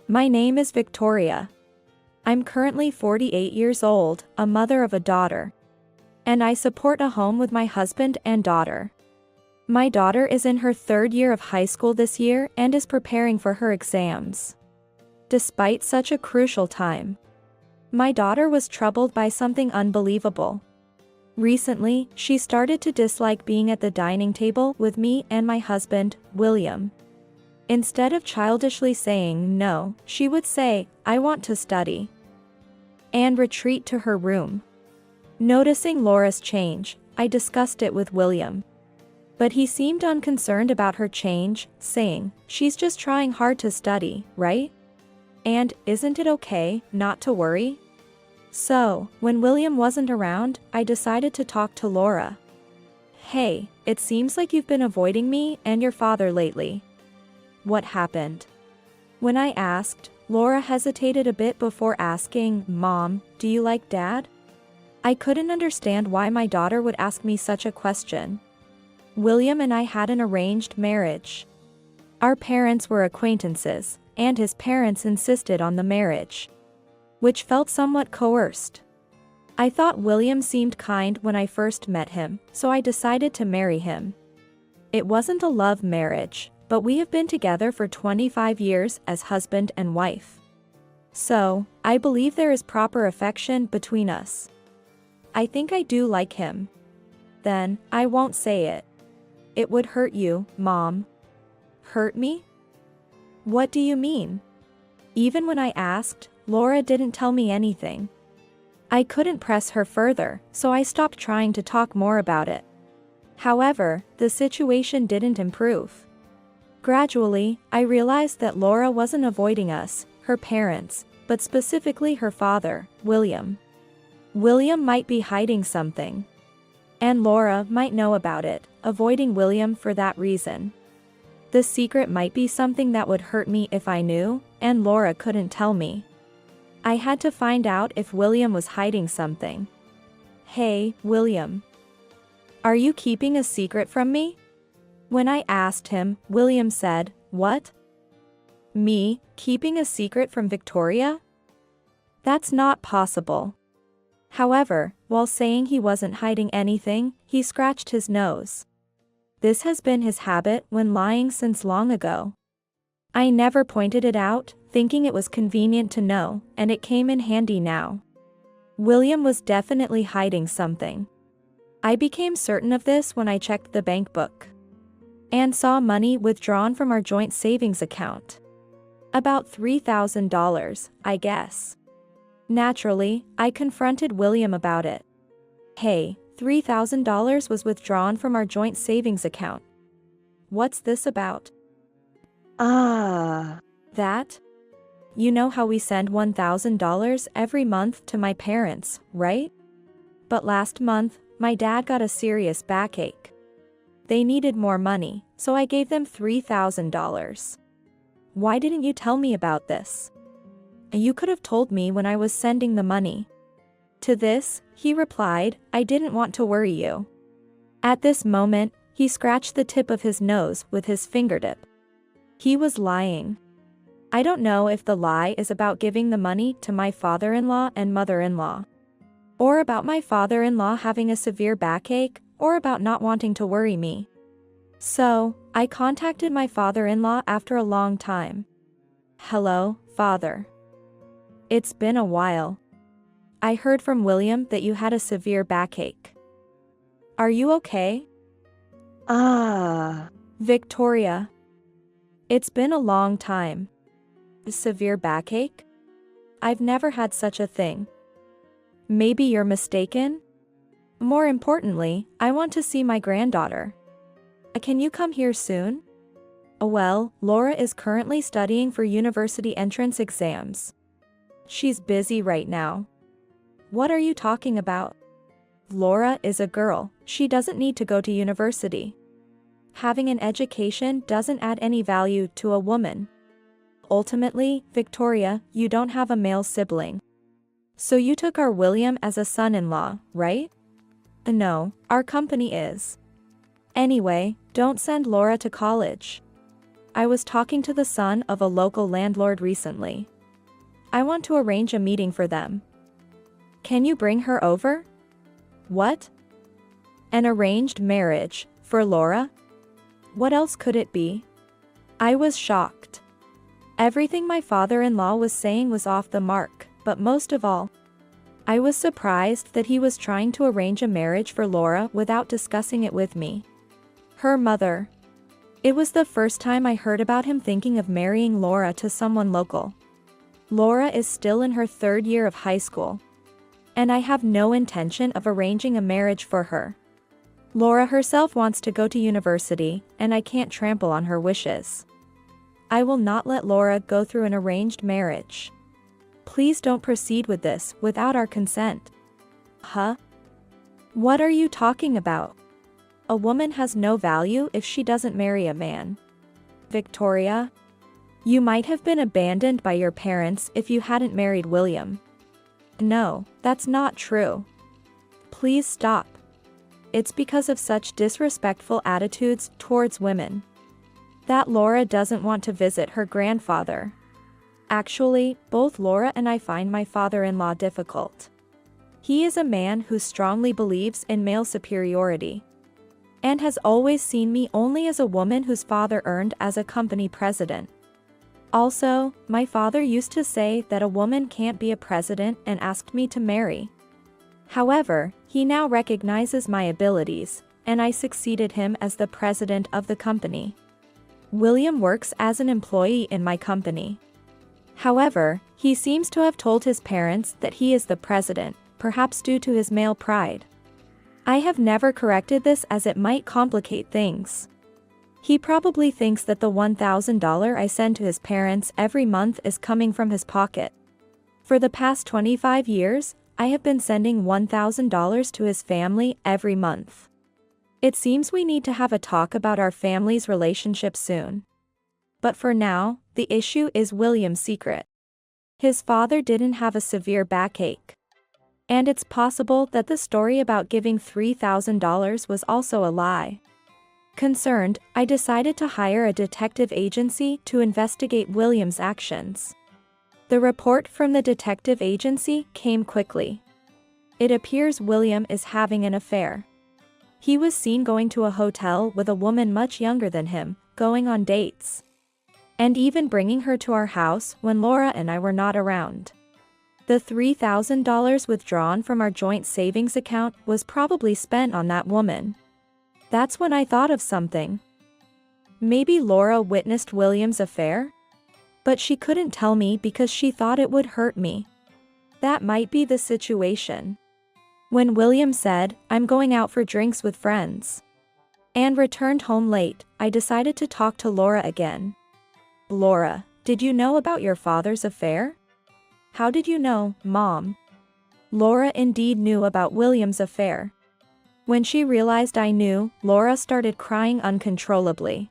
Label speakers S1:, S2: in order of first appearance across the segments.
S1: My name is Victoria. I'm currently 48 years old, a mother of a daughter. And I support a home with my husband and daughter. My daughter is in her 3rd year of high school this year and is preparing for her exams. Despite such a crucial time, my daughter was troubled by something unbelievable. Recently, she started to dislike being at the dining table with me and my husband, William. Instead of childishly saying no, she would say, "I want to study," and retreat to her room. Noticing Laura's change, I discussed it with William. But he seemed unconcerned about her change, saying, "She's just trying hard to study, right? And isn't it okay not to worry?" So, when William wasn't around, I decided to talk to Laura. "Hey, it seems like you've been avoiding me and your father lately. What happened?" When I asked, Laura hesitated a bit before asking, "Mom, do you like Dad?" I couldn't understand why my daughter would ask me such a question. William and I had an arranged marriage. Our parents were acquaintances, and his parents insisted on the marriage, which felt somewhat coerced. I thought William seemed kind when I first met him, so I decided to marry him. It wasn't a love marriage, but we have been together for 25 years as husband and wife. So, I believe there is proper affection between us. I think I do like him. Then, I won't say it. It would hurt you, Mom. Hurt me? What do you mean? Even when I asked, Laura didn't tell me anything. I couldn't press her further, so I stopped trying to talk more about it. However, the situation didn't improve. Gradually, I realized that Laura wasn't avoiding us, her parents, but specifically her father, William. William might be hiding something. And Laura might know about it, avoiding William for that reason. The secret might be something that would hurt me if I knew, and Laura couldn't tell me. I had to find out if William was hiding something. "Hey, William. Are you keeping a secret from me?" When I asked him, William said, "What? Me, keeping a secret from Victoria? That's not possible." However, while saying he wasn't hiding anything, he scratched his nose. This has been his habit when lying since long ago. I never pointed it out, thinking it was convenient to know, and it came in handy now. William was definitely hiding something. I became certain of this when I checked the bank book and saw money withdrawn from our joint savings account. About $3,000, I guess. Naturally, I confronted William about it. "Hey, $3,000 was withdrawn from our joint savings account. What's this about?" That? You know how we send $1,000 every month to my parents, right? But last month, my dad got a serious backache. They needed more money, so I gave them $3,000. Why didn't you tell me about this? You could have told me when I was sending the money. To this, he replied, "I didn't want to worry you." At this moment, he scratched the tip of his nose with his fingertip. He was lying. I don't know if the lie is about giving the money to my father-in-law and mother-in-law, or about my father-in-law having a severe backache, or about not wanting to worry me. So, I contacted my father-in-law after a long time. "Hello, Father. It's been a while. I heard from William that you had a severe backache. Are you okay?" Victoria. It's been a long time. Severe backache? I've never had such a thing. Maybe you're mistaken? More importantly, I want to see my granddaughter. Can you come here soon? Well, Laura is currently studying for university entrance exams. She's busy right now. What are you talking about? Laura is a girl, she doesn't need to go to university. Having an education doesn't add any value to a woman. Ultimately, Victoria, you don't have a male sibling. So you took our William as a son-in-law, right? No, our company is. Anyway, don't send Laura to college. I was talking to the son of a local landlord recently. I want to arrange a meeting for them. Can you bring her over? What? An arranged marriage, for Laura? What else could it be? I was shocked. Everything my father-in-law was saying was off the mark, but most of all, I was surprised that he was trying to arrange a marriage for Laura without discussing it with me. Her mother. It was the first time I heard about him thinking of marrying Laura to someone local. Laura is still in her 3rd year of high school, and I have no intention of arranging a marriage for her. Laura herself wants to go to university, and I can't trample on her wishes. I will not let Laura go through an arranged marriage. Please don't proceed with this without our consent. Huh? What are you talking about? A woman has no value if she doesn't marry a man. Victoria? You might have been abandoned by your parents if you hadn't married William. No, that's not true. Please stop. It's because of such disrespectful attitudes towards women that Laura doesn't want to visit her grandfather. Actually, both Laura and I find my father-in-law difficult. He is a man who strongly believes in male superiority and has always seen me only as a woman whose father earned as a company president. Also, my father used to say that a woman can't be a president and asked me to marry. However, he now recognizes my abilities, and I succeeded him as the president of the company. William works as an employee in my company. However, he seems to have told his parents that he is the president, perhaps due to his male pride. I have never corrected this as it might complicate things. He probably thinks that the $1,000 I send to his parents every month is coming from his pocket. For the past 25 years, I have been sending $1,000 to his family every month. It seems we need to have a talk about our family's relationship soon. But for now, the issue is William's secret. His father didn't have a severe backache. And it's possible that the story about giving $3,000 was also a lie. Concerned, I decided to hire a detective agency to investigate William's actions. The report from the detective agency came quickly. It appears William is having an affair. He was seen going to a hotel with a woman much younger than him, going on dates, and even bringing her to our house when Laura and I were not around. The $3,000 withdrawn from our joint savings account was probably spent on that woman. That's when I thought of something. Maybe Laura witnessed William's affair? But she couldn't tell me because she thought it would hurt me. That might be the situation. When William said, "I'm going out for drinks with friends," and returned home late, I decided to talk to Laura again. Laura, did you know about your father's affair? How did you know, Mom? Laura indeed knew about William's affair. When she realized I knew, Laura started crying uncontrollably.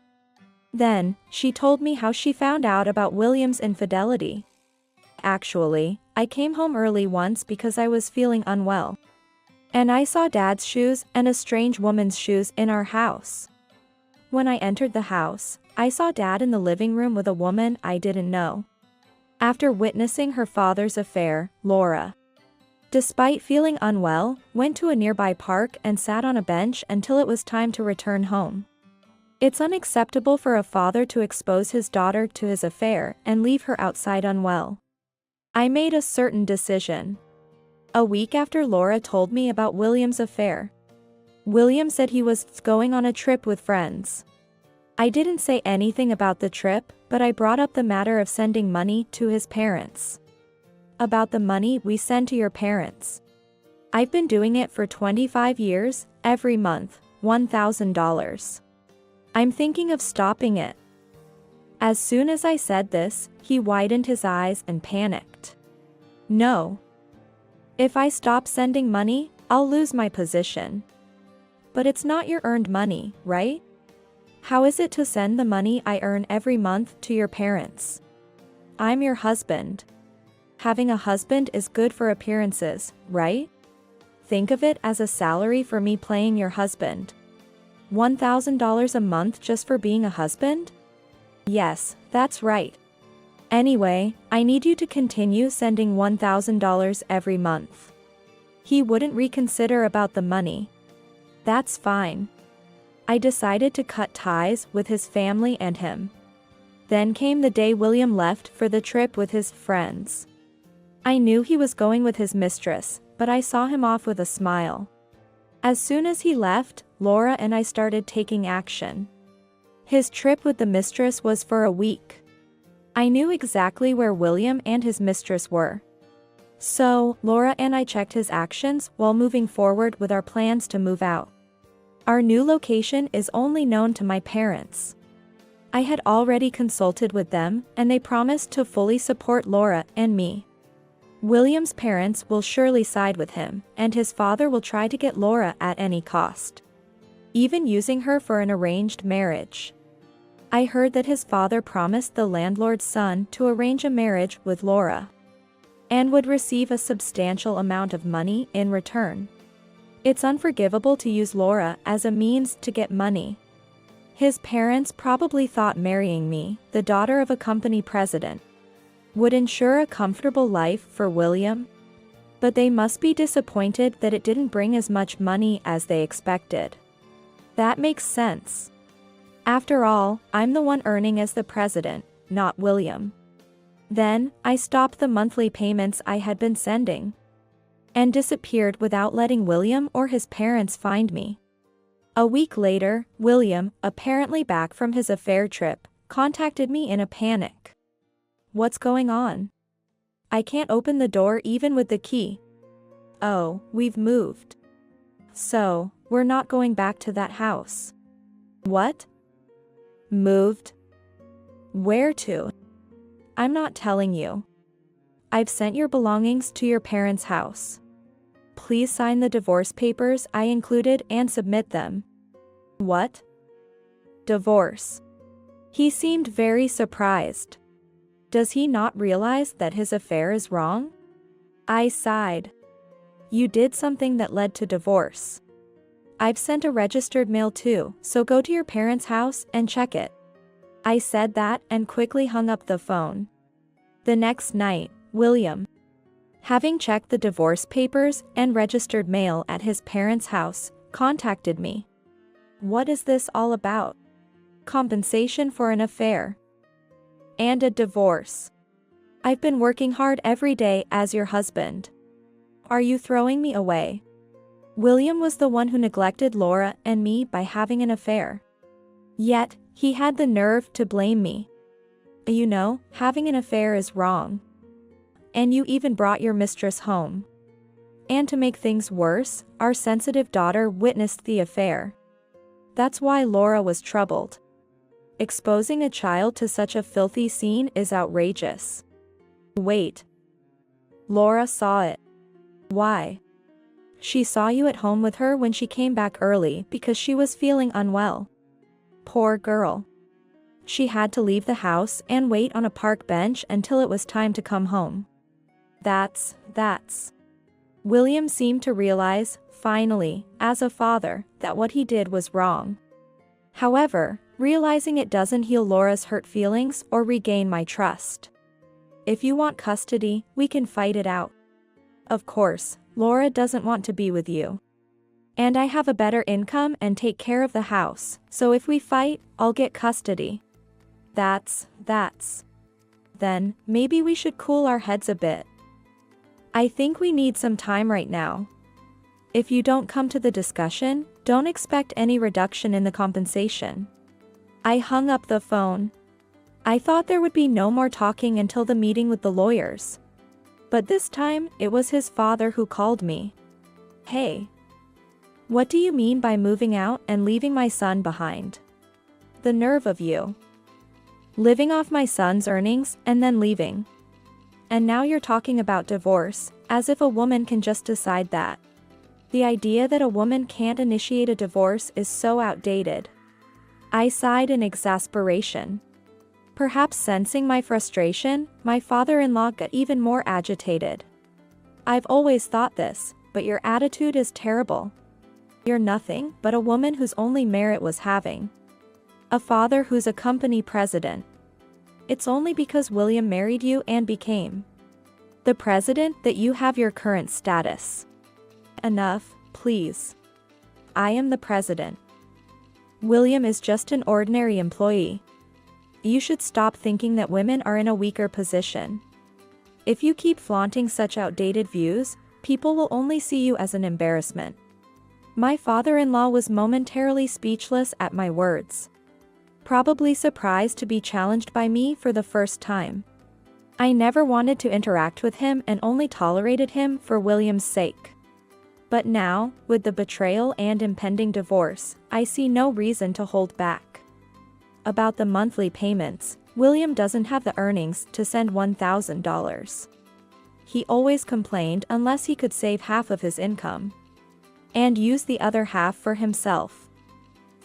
S1: Then, she told me how she found out about William's infidelity. Actually, I came home early once because I was feeling unwell. And I saw Dad's shoes and a strange woman's shoes in our house. When I entered the house, I saw Dad in the living room with a woman I didn't know. After witnessing her father's affair, Laura, despite feeling unwell, went to a nearby park and sat on a bench until it was time to return home. It's unacceptable for a father to expose his daughter to his affair and leave her outside unwell. I made a certain decision. A week after Laura told me about William's affair, William said he was going on a trip with friends. I didn't say anything about the trip, but I brought up the matter of sending money to his parents. About the money we send to your parents. I've been doing it for 25 years, every month, $1,000. I'm thinking of stopping it. As soon as I said this, he widened his eyes and panicked. No. If I stop sending money, I'll lose my position. But it's not your earned money, right? How is it to send the money I earn every month to your parents? I'm your husband. Having a husband is good for appearances, right? Think of it as a salary for me playing your husband. $1,000 a month just for being a husband? Yes, that's right. Anyway, I need you to continue sending $1,000 every month. He wouldn't reconsider about the money. That's fine. I decided to cut ties with his family and him. Then came the day William left for the trip with his friends. I knew he was going with his mistress, but I saw him off with a smile. As soon as he left, Laura and I started taking action. His trip with the mistress was for a week. I knew exactly where William and his mistress were. So, Laura and I checked his actions while moving forward with our plans to move out. Our new location is only known to my parents. I had already consulted with them, and they promised to fully support Laura and me. William's parents will surely side with him, and his father will try to get Laura at any cost, even using her for an arranged marriage. I heard that his father promised the landlord's son to arrange a marriage with Laura, and would receive a substantial amount of money in return. It's unforgivable to use Laura as a means to get money. His parents probably thought marrying me, the daughter of a company president, would ensure a comfortable life for William. But they must be disappointed that it didn't bring as much money as they expected. That makes sense. After all, I'm the one earning as the president, not William. Then, I stopped the monthly payments I had been sending, and disappeared without letting William or his parents find me. A week later, William, apparently back from his affair trip, contacted me in a panic. What's going on? I can't open the door even with the key. Oh, we've moved. So, we're not going back to that house. What? Moved? Where to? I'm not telling you. I've sent your belongings to your parents' house. Please sign the divorce papers I included and submit them. What? Divorce. He seemed very surprised. Does he not realize that his affair is wrong? I sighed. You did something that led to divorce. I've sent a registered mail too, so go to your parents' house and check it. I said that and quickly hung up the phone. The next night, William, having checked the divorce papers and registered mail at his parents' house, contacted me. What is this all about? Compensation for an affair. And a divorce. I've been working hard every day as your husband. Are you throwing me away? William was the one who neglected Laura and me by having an affair. Yet, he had the nerve to blame me. You know, having an affair is wrong. And you even brought your mistress home. And to make things worse, our sensitive daughter witnessed the affair. That's why Laura was troubled. Exposing a child to such a filthy scene is outrageous. Wait. Laura saw it. Why? She saw you at home with her when she came back early because she was feeling unwell. Poor girl. She had to leave the house and wait on a park bench until it was time to come home. That's. William seemed to realize, finally, as a father, that what he did was wrong. However, realizing it doesn't heal Laura's hurt feelings or regain my trust. If you want custody, we can fight it out. Of course, Laura doesn't want to be with you. And I have a better income and take care of the house, so if we fight, I'll get custody. That's. Then, maybe we should cool our heads a bit. I think we need some time right now. If you don't come to the discussion, don't expect any reduction in the compensation. I hung up the phone. I thought there would be no more talking until the meeting with the lawyers. But this time, it was his father who called me. Hey. What do you mean by moving out and leaving my son behind? The nerve of you. Living off my son's earnings and then leaving. And now you're talking about divorce, as if a woman can just decide that. The idea that a woman can't initiate a divorce is so outdated. I sighed in exasperation. Perhaps sensing my frustration, my father-in-law got even more agitated. I've always thought this, but your attitude is terrible. You're nothing but a woman whose only merit was having a father who's a company president, it's only because William married you and became the president that you have your current status. Enough, please. I am the president. William is just an ordinary employee. You should stop thinking that women are in a weaker position. If you keep flaunting such outdated views, people will only see you as an embarrassment. My father-in-law was momentarily speechless at my words, probably surprised to be challenged by me for the first time. I never wanted to interact with him and only tolerated him for William's sake. But now, with the betrayal and impending divorce, I see no reason to hold back. About the monthly payments, William doesn't have the earnings to send $1,000. He always complained unless he could save half of his income and use the other half for himself.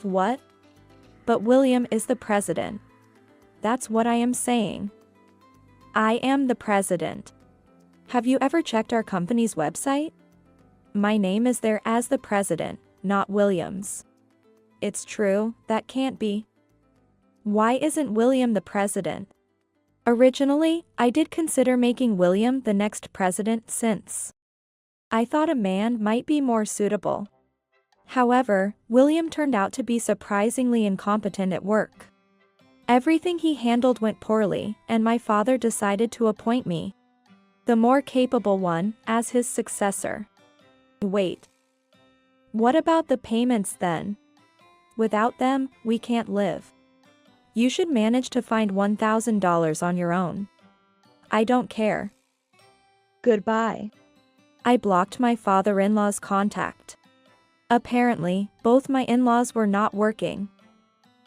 S1: What? But William is the president. That's what I am saying. I am the president. Have you ever checked our company's website? My name is there as the president, not Williams. It's true, that can't be. Why isn't William the president? Originally, I did consider making William the next president since I thought a man might be more suitable. However, William turned out to be surprisingly incompetent at work. Everything he handled went poorly, and my father decided to appoint me, the more capable one, as his successor. Wait. What about the payments then? Without them, we can't live. You should manage to find $1,000 on your own. I don't care. Goodbye. I blocked my father-in-law's contact. Apparently, both my in-laws were not working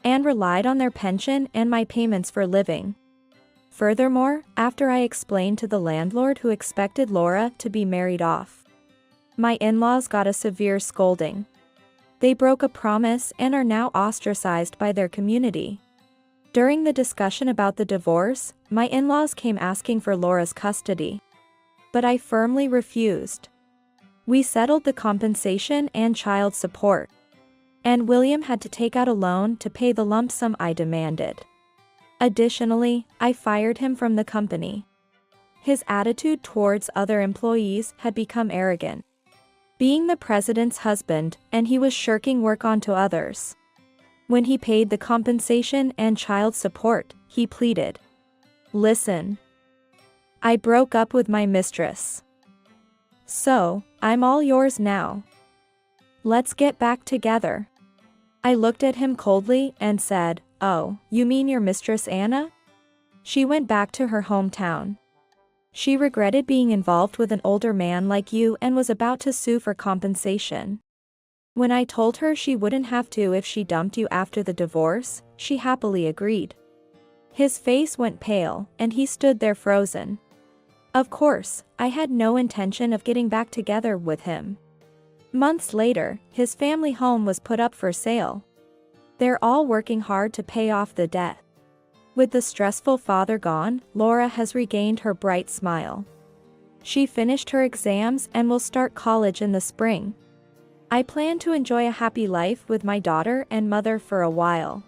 S1: and relied on their pension and my payments for living. Furthermore, after I explained to the landlord who expected Laura to be married off, my in-laws got a severe scolding. They broke a promise and are now ostracized by their community. During the discussion about the divorce, my in-laws came asking for Laura's custody, but I firmly refused. We settled the compensation and child support, and William had to take out a loan to pay the lump sum I demanded. Additionally, I fired him from the company. His attitude towards other employees had become arrogant, being the president's husband, and he was shirking work onto others. When he paid the compensation and child support, he pleaded, "Listen. I broke up with my mistress. So, I'm all yours now. Let's get back together." I looked at him coldly and said, "Oh, you mean your mistress Anna? She went back to her hometown. She regretted being involved with an older man like you and was about to sue for compensation. When I told her she wouldn't have to if she dumped you after the divorce, she happily agreed." His face went pale, and he stood there frozen. Of course, I had no intention of getting back together with him. Months later, his family home was put up for sale. They're all working hard to pay off the debt. With the stressful father gone, Laura has regained her bright smile. She finished her exams and will start college in the spring. I plan to enjoy a happy life with my daughter and mother for a while.